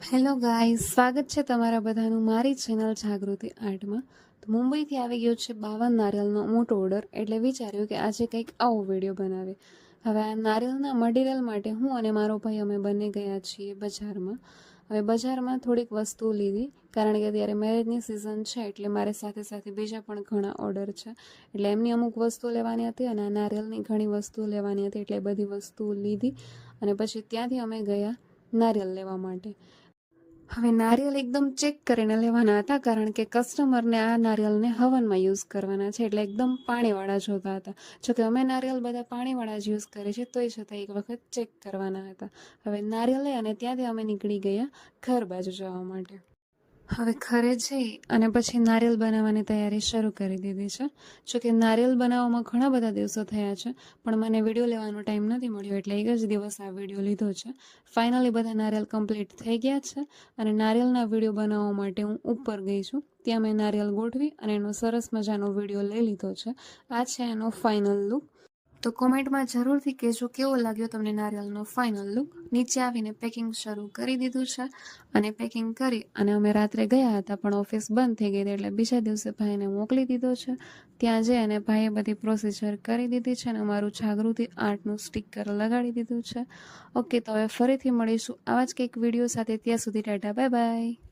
Hello guys, સ્વાગત છે તમારા બધાનું મારી ચેનલ જાગૃતિ આર્ટમાં. તો મુંબઈથી આવી ગયો છે 52 નારિયેળનો મોટો ઓર્ડર, એટલે વિચાર્યું કે આજે કંઈક આવો વિડીયો બનાવે. હવે આ નારિયેળના મટીરિયલ માટે હું અને મારો ભાઈ અમે બંને ગયા છીએ બજારમાં. હવે બજારમાં થોડીક વસ્તુઓ લીધી, કારણ કે અત્યારે મેરેજની સિઝન છે, એટલે મારે સાથે સાથે બીજા પણ ઘણા ઓર્ડર છે. એટલે એમની અમુક વસ્તુઓ લેવાની હતી અને આ નારિયેળની ઘણી વસ્તુઓ લેવાની હતી, એટલે બધી વસ્તુઓ લીધી અને પછી ત્યાંથી અમે ગયા નારિયેળ લેવા માટે. હવે નારિયેળ એકદમ ચેક કરીને લેવાના હતા, કારણ કે કસ્ટમરને આ નારિયેળને હવનમાં યુઝ કરવાના છે, એટલે એકદમ પાણીવાળા જોતા હતા. જોકે અમે નારિયેળ બધા પાણીવાળા જ યુઝ કરીએ છીએ, તોય છતાં એક વખત ચેક કરવાના હતા. હવે નારિયેળ લઈ અને ત્યાંથી અમે નીકળી ગયા ઘર બાજુ જવા માટે. હવે ઘરે જઈ અને પછી નારિયેળ બનાવવાની તૈયારી શરૂ કરી દીધી છે. જોકે નારિયેળ બનાવવામાં ઘણા બધા દિવસો થયા છે, પણ મને વિડીયો લેવાનો ટાઈમ નથી મળ્યો, એટલે એક જ દિવસ આ વિડીયો લીધો છે. ફાઇનલી બધા નારિયેળ કમ્પ્લીટ થઈ ગયા છે અને નારિયેળના વિડીયો બનાવવા માટે હું ઉપર ગઈ છું. ત્યાં મેં નારિયેળ ગોઠવી અને એનો સરસ મજાનો વિડીયો લઈ લીધો છે. આ છે એનો ફાઇનલ લુક. તો કોમેન્ટમાં જરૂરથી કહેજો કેવો લાગ્યો તમને નારિયેળનો ફાઇનલ લુક. નીચે આવીને પેકિંગ શરૂ કરી દીધું છે અને પેકિંગ કરી અને અમે રાત્રે ગયા હતા, પણ ઓફિસ બંધ થઈ ગઈ હતી, એટલે બીજા દિવસે ભાઈને મોકલી દીધો છે. ત્યાં જઈ અને ભાઈએ બધી પ્રોસિજર કરી દીધી છે અને અમારું જાગૃતિ આર્ટનું સ્ટીકર લગાડી દીધું છે. ઓકે, તો હવે ફરીથી મળીશું આવા જ કંઈક વિડીયો સાથે. ત્યાં સુધી ટાટા, બાય બાય.